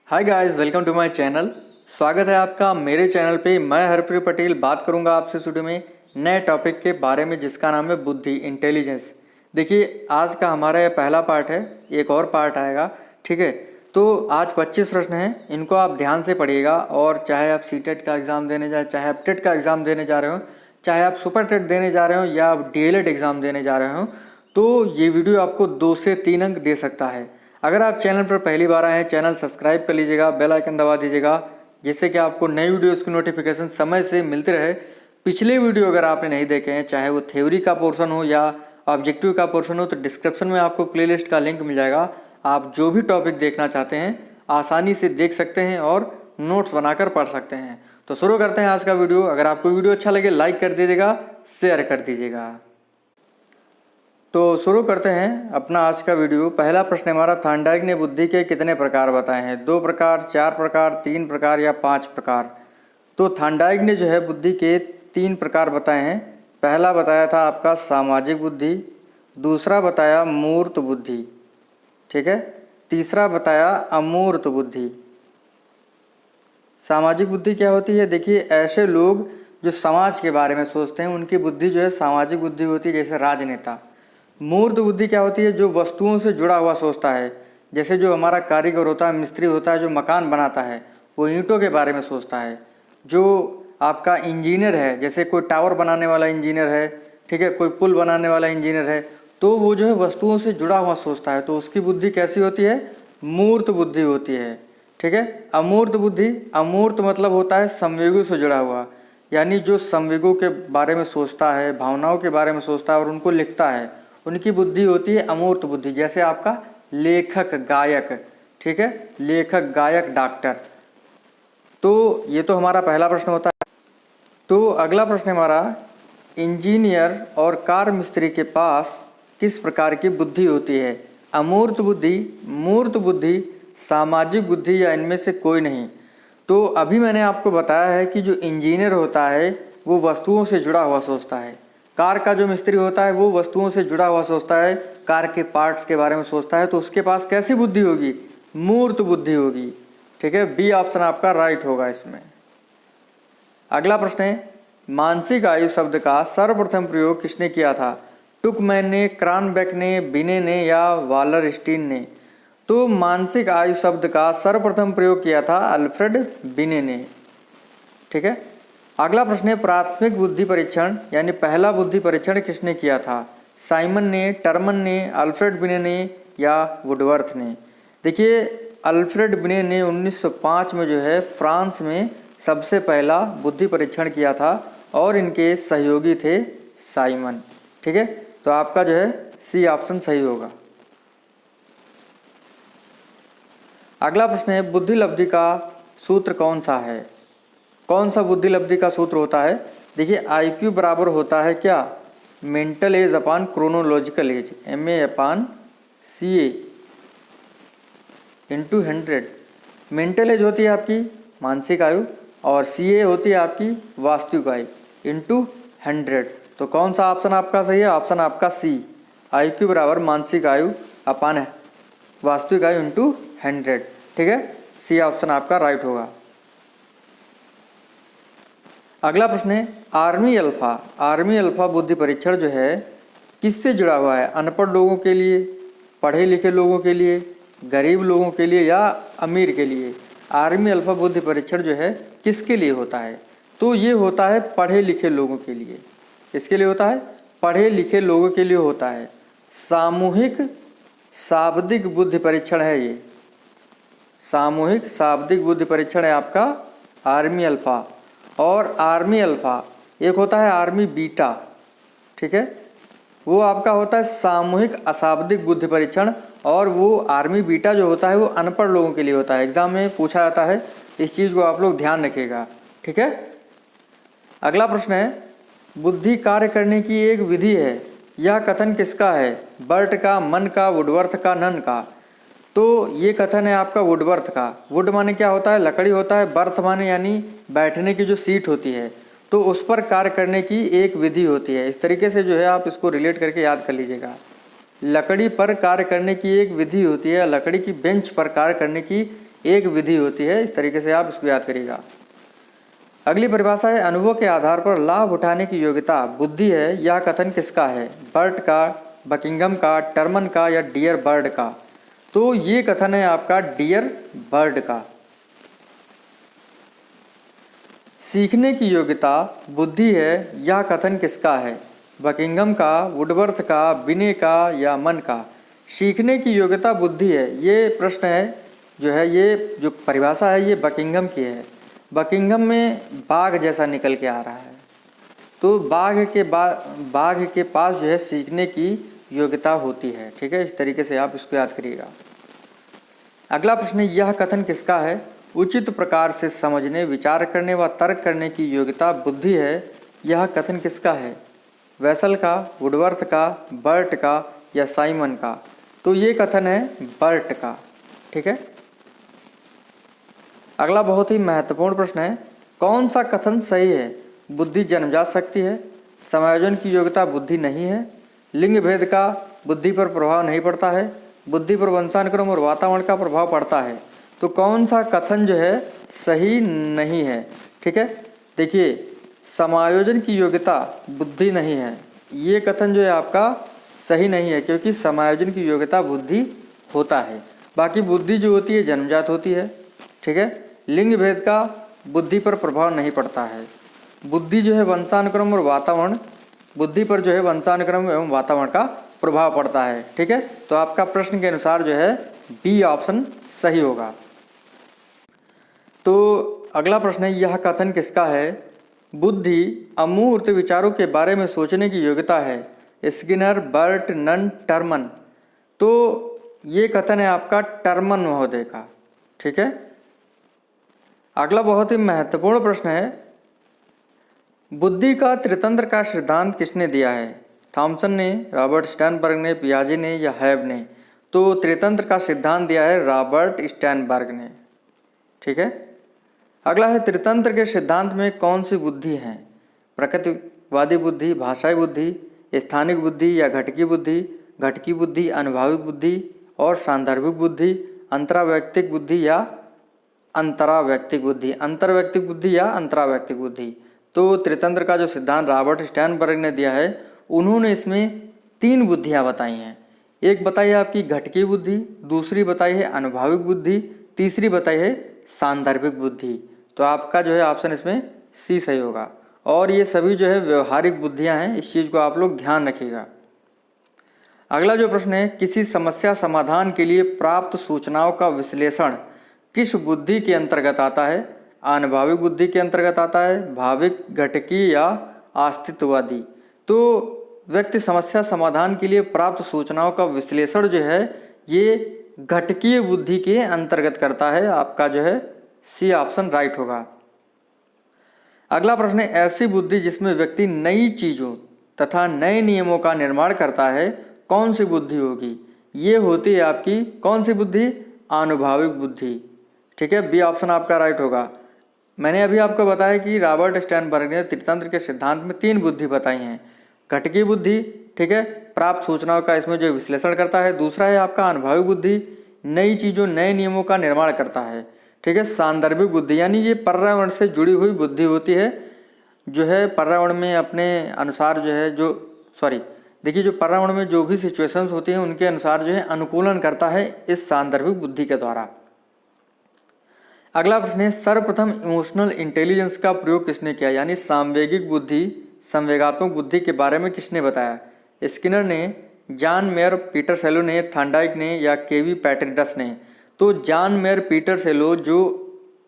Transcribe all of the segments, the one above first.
Hi guys, welcome to my channel. स्वागत है आपका मेरे चैनल पे। मैं हरप्रीत पटेल बात करूंगा आपसे स्टूडियो में नए टॉपिक के बारे में जिसका नाम है बुद्धि, इंटेलिजेंस। देखिए, आज का हमारा ये पहला पार्ट है, एक और पार्ट आएगा, ठीक है। तो आज 25 प्रश्न हैं, इनको आप ध्यान से पढ़िएगा। और चाहे आप सीटेट का एग्ज़ाम देने जाए, चाहे आप टेट का एग्ज़ाम देने जा रहे हो, चाहे आप सुपर टेट देने जा रहे हो या आप डीएलएड एग्ज़ाम देने जा रहे हो, तो ये वीडियो आपको 2 से 3 अंक दे सकता है। अगर आप चैनल पर पहली बार आए हैं, चैनल सब्सक्राइब कर लीजिएगा, बेल आइकन दबा दीजिएगा, जिससे कि आपको नई वीडियोस की नोटिफिकेशन समय से मिलते रहे। पिछले वीडियो अगर आपने नहीं देखे हैं, चाहे वो थ्योरी का पोर्शन हो या ऑब्जेक्टिव का पोर्शन हो, तो डिस्क्रिप्शन में आपको प्लेलिस्ट का लिंक मिल जाएगा। आप जो भी टॉपिक देखना चाहते हैं आसानी से देख सकते हैं और नोट्स बनाकर पढ़ सकते हैं। तो शुरू करते हैं आज का वीडियो। अगर आपको वीडियो अच्छा लगे लाइक कर दीजिएगा, शेयर कर दीजिएगा। तो शुरू करते हैं अपना आज का वीडियो। पहला प्रश्न हमारा, थांडाइक ने बुद्धि के कितने प्रकार बताए हैं? 2 प्रकार, 4 प्रकार, 3 प्रकार या 5 प्रकार? तो थांडाइक ने जो है बुद्धि के 3 प्रकार बताए हैं। पहला बताया था आपका सामाजिक बुद्धि, दूसरा बताया मूर्त बुद्धि, ठीक है, तीसरा बताया अमूर्त बुद्धि। सामाजिक बुद्धि क्या होती है? देखिए, ऐसे लोग जो समाज के बारे में सोचते हैं उनकी बुद्धि जो है सामाजिक बुद्धि होती है, जैसे राजनेता। मूर्त बुद्धि क्या होती है? जो वस्तुओं से जुड़ा हुआ सोचता है, जैसे जो हमारा कारीगर होता है, मिस्त्री होता है, जो मकान बनाता है वो ईंटों के बारे में सोचता है। जो आपका इंजीनियर है, जैसे कोई टावर बनाने वाला इंजीनियर है, ठीक है, कोई पुल बनाने वाला इंजीनियर है, तो वो जो है वस्तुओं से जुड़ा हुआ सोचता है, तो उसकी बुद्धि कैसी होती है? मूर्त बुद्धि होती है, ठीक है। अमूर्त बुद्धि, अमूर्त मतलब होता है संवेगों से जुड़ा हुआ, यानी जो संवेगों के बारे में सोचता है, भावनाओं के बारे में सोचता है और उनको लिखता है, उनकी बुद्धि होती है अमूर्त बुद्धि। जैसे आपका लेखक, गायक, ठीक है, लेखक, गायक, डॉक्टर। तो ये तो हमारा पहला प्रश्न होता है। तो अगला प्रश्न हमारा, इंजीनियर और कार मिस्त्री के पास किस प्रकार की बुद्धि होती है? अमूर्त बुद्धि, मूर्त बुद्धि, सामाजिक बुद्धि या इनमें से कोई नहीं? तो अभी मैंने आपको बताया है कि जो इंजीनियर होता है वो वस्तुओं से जुड़ा हुआ सोचता है। कार का जो मिस्त्री होता है वो वस्तुओं से जुड़ा हुआ सोचता है, कार के पार्ट्स के बारे में सोचता है, तो उसके पास कैसी बुद्धि होगी? मूर्त बुद्धि होगी, ठीक है। बी ऑप्शन आपका राइट होगा इसमें। अगला प्रश्न है, मानसिक आयु शब्द का सर्वप्रथम प्रयोग किसने किया था? टुकमैन ने, क्रानबेक ने, बिने ने या वालरस्टीन ने? तो मानसिक आयु शब्द का सर्वप्रथम प्रयोग किया था अल्फ्रेड बिने ने, ठीक है। अगला प्रश्न है, प्राथमिक बुद्धि परीक्षण यानी पहला बुद्धि परीक्षण किसने किया था? साइमन ने, टर्मन ने, अल्फ्रेड बिने ने या वुडवर्थ ने? देखिए, अल्फ्रेड बिने ने 1905 में जो है फ्रांस में सबसे पहला बुद्धि परीक्षण किया था और इनके सहयोगी थे साइमन, ठीक है। तो आपका जो है सी ऑप्शन सही होगा। अगला प्रश्न है, बुद्धि लब्धि का सूत्र कौन सा है? कौन सा बुद्धि लब्धि का सूत्र होता है? देखिए, IQ बराबर होता है क्या? मेंटल एज अपान क्रोनोलॉजिकल एज, MA अपान CA इंटू 100। मेंटल एज होती है आपकी मानसिक आयु और CA होती है आपकी वास्तविक आयु इंटू 100। तो कौन सा ऑप्शन आपका सही है? ऑप्शन आपका C, IQ बराबर मानसिक आयु अपान वास्तविक आयु इंटू 100, ठीक है। C ऑप्शन आपका राइट होगा। अगला प्रश्न है, आर्मी अल्फा, आर्मी अल्फा बुद्धि परीक्षण जो है किससे जुड़ा हुआ है? अनपढ़ लोगों के लिए, पढ़े लिखे लोगों के लिए, गरीब लोगों के लिए या अमीर के लिए? आर्मी अल्फा बुद्धि परीक्षण जो है किसके लिए होता है? तो ये होता है पढ़े लिखे लोगों के लिए। किसके लिए होता है? पढ़े लिखे लोगों के लिए होता है। सामूहिक शाब्दिक बुद्धि परीक्षण है ये, सामूहिक शाब्दिक बुद्धि परीक्षण है आपका आर्मी अल्फा। और आर्मी अल्फा एक होता है आर्मी बीटा, ठीक है, वो आपका होता है सामूहिक अशाब्दिक बुद्धि परीक्षण। और वो आर्मी बीटा जो होता है वो अनपढ़ लोगों के लिए होता है। एग्जाम में पूछा जाता है, इस चीज़ को आप लोग ध्यान रखिएगा, ठीक है। अगला प्रश्न है, बुद्धि कार्य करने की एक विधि है, यह कथन किसका है? बर्ट का, मन का, वुडवर्थ का, नन का? तो ये कथन है आपका वुडवर्थ का। वुड माने क्या होता है? लकड़ी होता है। बर्थ माने यानी बैठने की जो सीट होती है, तो उस पर कार्य करने की एक विधि होती है। इस तरीके से जो है आप इसको रिलेट करके याद कर लीजिएगा। लकड़ी पर कार्य करने की एक विधि होती है, लकड़ी की बेंच पर कार्य करने की एक विधि होती है। इस तरीके से आप इसको याद करिएगा। अगली परिभाषा है अनुभव के आधार पर लाभ उठाने की योग्यता बुद्धि है। यह कथन किसका है? बर्ट का, बकिंघम का, टर्मन का या डियर बर्ड का? तो ये कथन है आपका डियर बर्ड का। सीखने की योग्यता बुद्धि है, यह कथन किसका है? बकिंघम का, वुडवर्थ का, बिने का या मन का? सीखने की योग्यता बुद्धि है, ये प्रश्न है जो है, ये जो परिभाषा है ये बकिंघम की है। बकिंघम में बाघ जैसा निकल के आ रहा है, तो बाघ के पास जो है सीखने की योग्यता होती है। ठीक है, इस तरीके से आप इसको याद करिएगा। अगला प्रश्न, यह कथन किसका है? उचित प्रकार से समझने, विचार करने व तर्क करने की योग्यता बुद्धि है, यह कथन किसका है? वेसल का, वुडवर्थ का, बर्ट का या साइमन का? तो ये कथन है बर्ट का। ठीक है। अगला बहुत ही महत्वपूर्ण प्रश्न है, कौन सा कथन सही है? बुद्धि जन्मजात शक्ति है, समायोजन की योग्यता बुद्धि नहीं है, लिंग भेद का बुद्धि पर प्रभाव नहीं पड़ता है, बुद्धि पर वंशानुक्रम और वातावरण का प्रभाव पड़ता है। तो कौन सा कथन जो है सही नहीं है? ठीक है, देखिए समायोजन की योग्यता बुद्धि नहीं है, ये कथन जो है आपका सही नहीं है, क्योंकि समायोजन की योग्यता बुद्धि होता है। बाकी बुद्धि जो होती है जन्मजात होती है। ठीक है, लिंग भेद का बुद्धि पर प्रभाव नहीं पड़ता है। बुद्धि जो है वंशानुक्रम और वातावरण, बुद्धि पर जो है वंशानुक्रम एवं वातावरण का प्रभाव पड़ता है। ठीक है, तो आपका प्रश्न के अनुसार जो है बी ऑप्शन सही होगा। तो अगला प्रश्न है, यह कथन किसका है? बुद्धि अमूर्त विचारों के बारे में सोचने की योग्यता है। Skinner, Burt, Nunn, Terman? तो ये कथन है आपका टर्मन महोदय का। ठीक है। अगला बहुत ही महत्वपूर्ण प्रश्न है, बुद्धि का त्रितंत्र का सिद्धांत किसने दिया है? थॉमसन ने, रॉबर्ट स्टर्नबर्ग ने, पियाजे ने या हैब ने? तो त्रितंत्र का सिद्धांत दिया है रॉबर्ट स्टर्नबर्ग ने। ठीक है। अगला है, त्रितंत्र के सिद्धांत में कौन सी बुद्धि है? प्रकृतिवादी बुद्धि, भाषाई बुद्धि, स्थानिक बुद्धि या घटकी बुद्धि? घटकी बुद्धि, अनुभाविक बुद्धि और सांदर्भिक बुद्धि, अंतरावैयक्तिक बुद्धि या अंतरावैयक्तिक बुद्धि? अंतर्वैयक्तिक बुद्धि या अंतरावैयक्तिक बुद्धि? तो त्रितंत्र का जो सिद्धांत रॉबर्ट स्टर्नबर्ग ने दिया है, उन्होंने इसमें 3 बुद्धियाँ बताई हैं। एक बताई है आपकी घटकी बुद्धि, दूसरी बताई है अनुभाविक बुद्धि, तीसरी बताई है सांदर्भिक बुद्धि। तो आपका जो है ऑप्शन इसमें सी सही होगा। और ये सभी जो है व्यवहारिक बुद्धियाँ हैं, इस चीज़ को आप लोग ध्यान रखिएगा। अगला जो प्रश्न है, किसी समस्या समाधान के लिए प्राप्त सूचनाओं का विश्लेषण किस बुद्धि के अंतर्गत आता है? अनुभाविक बुद्धि के अंतर्गत आता है, भाविक, घटकी या अस्तित्ववादी? तो व्यक्ति समस्या समाधान के लिए प्राप्त सूचनाओं का विश्लेषण जो है ये घटकीय बुद्धि के अंतर्गत करता है। आपका जो है सी ऑप्शन राइट होगा। अगला प्रश्न है, ऐसी बुद्धि जिसमें व्यक्ति नई चीज़ों तथा नए नियमों का निर्माण करता है, कौन सी बुद्धि होगी? ये होती है आपकी कौन सी बुद्धि? अनुभाविक बुद्धि। ठीक है, बी ऑप्शन आपका राइट होगा। मैंने अभी आपको बताया कि रॉबर्ट स्टर्नबर्ग ने त्रितंत्र के सिद्धांत में 3 बुद्धि बताई हैं। घटकी बुद्धि, ठीक है, प्राप्त सूचनाओं का इसमें जो विश्लेषण करता है। दूसरा है आपका अनुभाविक बुद्धि, नई चीज़ों, नए नियमों का निर्माण करता है। ठीक है, सांदर्भिक बुद्धि यानी ये पर्यावरण से जुड़ी हुई बुद्धि होती है, जो है पर्यावरण में अपने अनुसार जो है देखिए जो पर्यावरण में जो भी सिचुएशंस होती हैं उनके अनुसार जो है अनुकूलन करता है इस सांदर्भिक बुद्धि के द्वारा। अगला प्रश्न है, सर्वप्रथम इमोशनल इंटेलिजेंस का प्रयोग किसने किया? यानी सांवेगिक बुद्धि, संवेगात्मक बुद्धि के बारे में किसने बताया? स्किनर ने, जॉन मेयर पीटरसेलो ने, थॉर्नडाइक ने या केवी पैटरिडस ने? तो जॉन मेयर पीटरसेलो जो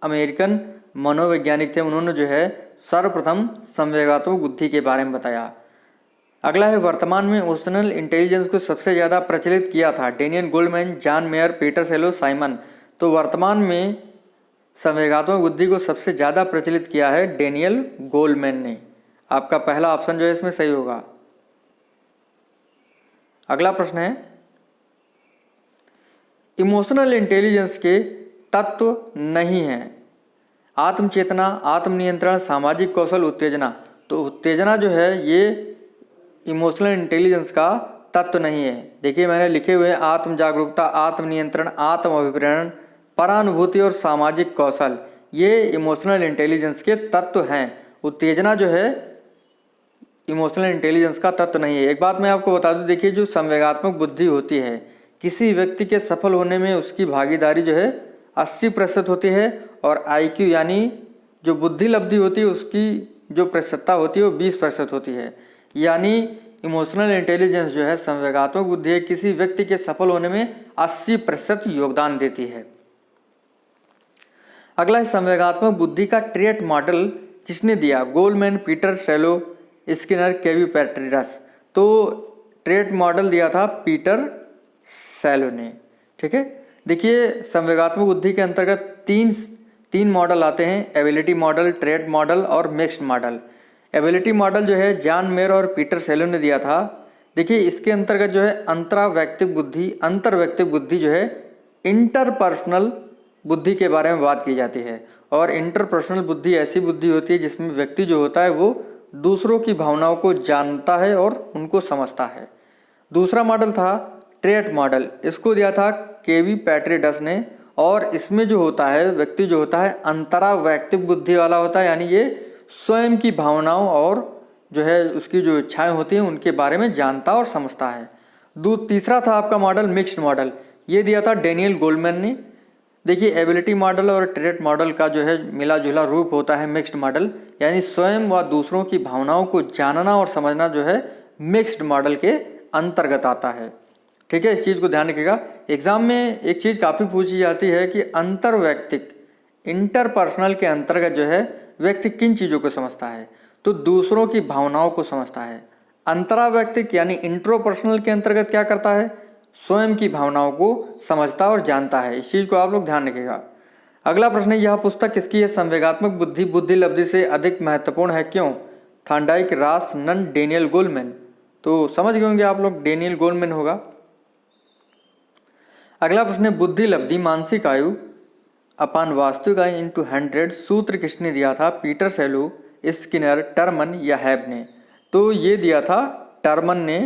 अमेरिकन मनोवैज्ञानिक थे, उन्होंने जो है सर्वप्रथम संवेगात्मक बुद्धि के बारे में बताया। अगला है, वर्तमान में इमोशनल इंटेलिजेंस को सबसे ज़्यादा प्रचलित किया था? Daniel Goleman, John Mayer, Peter Salovey, Simon? तो वर्तमान में संवेगात्मक बुद्धि को सबसे ज़्यादा प्रचलित किया है डेनियल गोल्डमैन ने। आपका पहला ऑप्शन जो है इसमें सही होगा। अगला प्रश्न है, इमोशनल इंटेलिजेंस के तत्व नहीं है? आत्मचेतना, आत्मनियंत्रण, सामाजिक कौशल, उत्तेजना? तो उत्तेजना जो है ये इमोशनल इंटेलिजेंस का तत्व नहीं है। देखिए मैंने लिखे हुए आत्म जागरूकता, आत्मनियंत्रण, आत्म अभिप्रेरण, परानुभूति और सामाजिक कौशल, ये इमोशनल इंटेलिजेंस के तत्व हैं। उत्तेजना जो है इमोशनल इंटेलिजेंस का तत्व नहीं है। एक बात मैं आपको बता दूं, देखिए जो संवेगात्मक बुद्धि होती है, किसी व्यक्ति के सफल होने में उसकी भागीदारी जो है 80% होती है, और IQ यानी जो बुद्धि लब्धि होती है उसकी जो प्रतिशतता होती है वो 20% होती है। यानी इमोशनल इंटेलिजेंस जो है, संवेगात्मक बुद्धि है, किसी व्यक्ति के सफल होने में 80% योगदान देती है। अगला है संवेगात्मक बुद्धि का ट्रेट मॉडल किसने दिया? गोलमैन, पीटर सेलो, स्किनर, केवी पेट्रियस। तो ट्रेट मॉडल दिया था पीटर सेलो ने। ठीक है, देखिए संवेगात्मक बुद्धि के अंतर्गत तीन मॉडल आते हैं, एबिलिटी मॉडल, ट्रेट मॉडल और मिक्स्ड मॉडल। एबिलिटी मॉडल जो है जॉन मेयर और पीटर सेलो ने दिया था। देखिए इसके अंतर्गत जो है अंतर्वैयक्तिक बुद्धि जो है इंटरपर्सनल बुद्धि के बारे में बात की जाती है। और इंटरपर्सनल बुद्धि ऐसी बुद्धि होती है जिसमें व्यक्ति जो होता है वो दूसरों की भावनाओं को जानता है और उनको समझता है। दूसरा मॉडल था ट्रेट मॉडल, इसको दिया था केवी पेट्रियस ने। और इसमें जो होता है व्यक्ति जो होता है अंतरावैयक्तिक बुद्धि वाला होता है, यानी ये स्वयं की भावनाओं और जो है उसकी जो इच्छाएं होती हैं उनके बारे में जानता और समझता है। तीसरा था आपका मॉडल मिक्स्ड मॉडल, ये दिया था डेनियल गोलमैन ने। देखिए एबिलिटी मॉडल और ट्रेट मॉडल का जो है मिला जुला रूप होता है मिक्स्ड मॉडल, यानी स्वयं व दूसरों की भावनाओं को जानना और समझना जो है मिक्स्ड मॉडल के अंतर्गत आता है। ठीक है, इस चीज़ को ध्यान रखिएगा। एग्जाम में एक चीज़ काफ़ी पूछी जाती है कि अंतर्वैयक्तिक इंटरपर्सनल के अंतर्गत जो है व्यक्ति किन चीज़ों को समझता है? तो दूसरों की भावनाओं को समझता है। अंतरावैयक्तिक यानी इंट्रोपर्सनल के अंतर्गत क्या करता है? स्वयं की भावनाओं को समझता और जानता है। इस चीज़ को आप लोग ध्यान रखिएगा। अगला प्रश्न है, यह पुस्तक किसकी है? संवेगात्मक बुद्धि बुद्धि लब्धि से अधिक महत्वपूर्ण है, क्यों? Thorndike, Ross, Nunn, Daniel Goleman. तो समझ गए होंगे आप लोग, डेनियल गोलमैन होगा। अगला प्रश्न है, बुद्धि लब्धि मानसिक आयु अपान वास्तविक आयु इंटू 100 सूत्र किसने दिया था? पीटर सेलो, स्किनर, टर्मन या हैब ने? तो ये दिया था टर्मन ने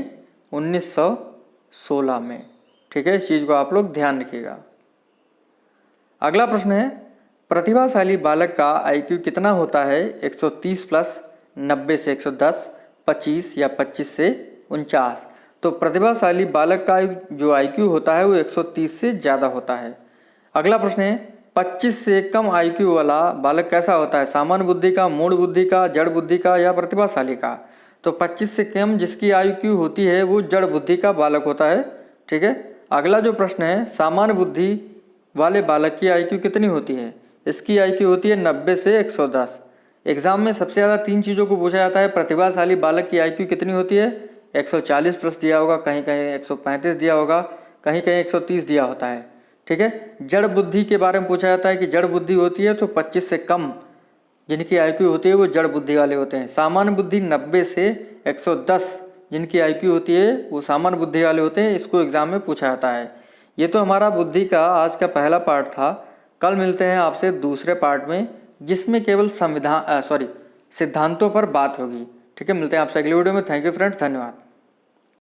1916 में। ठीक है, इस चीज़ को आप लोग ध्यान रखिएगा। अगला प्रश्न है, प्रतिभाशाली बालक का IQ कितना होता है? 130 प्लस, 90 से 110, 25 या 25 से 49। तो प्रतिभाशाली बालक का जो IQ होता है वो 130 से ज़्यादा होता है। अगला प्रश्न है, 25 से कम IQ वाला बालक कैसा होता है? सामान्य बुद्धि का, मूढ़ बुद्धि का, जड़ बुद्धि का या प्रतिभाशाली का? तो 25 से कम जिसकी IQ होती है वो जड़ बुद्धि का बालक होता है। ठीक है, अगला जो प्रश्न है, सामान्य बुद्धि वाले बालक की IQ कितनी होती है? इसकी IQ होती है 90 से 110। एग्जाम में सबसे ज़्यादा 3 चीज़ों को पूछा जाता है। प्रतिभाशाली बालक की IQ कितनी होती है? 140 प्लस दिया होगा, कहीं कहीं 135 दिया होगा, कहीं कहीं 130 दिया होता है। ठीक है, जड़ बुद्धि के बारे में पूछा जाता है कि जड़ बुद्धि होती है तो 25 से कम जिनकी IQ होती है वो जड़ बुद्धि वाले होते हैं। सामान्य बुद्धि 90 से 110 जिनकी IQ होती है वो सामान्य बुद्धि वाले होते हैं। इसको एग्जाम में पूछा जाता है। ये तो हमारा बुद्धि का आज का पहला पार्ट था। कल मिलते हैं आपसे दूसरे पार्ट में जिसमें केवल सिद्धांतों पर बात होगी। ठीक है, मिलते हैं आपसे अगली वीडियो में। थैंक यू फ्रेंड्स, धन्यवाद।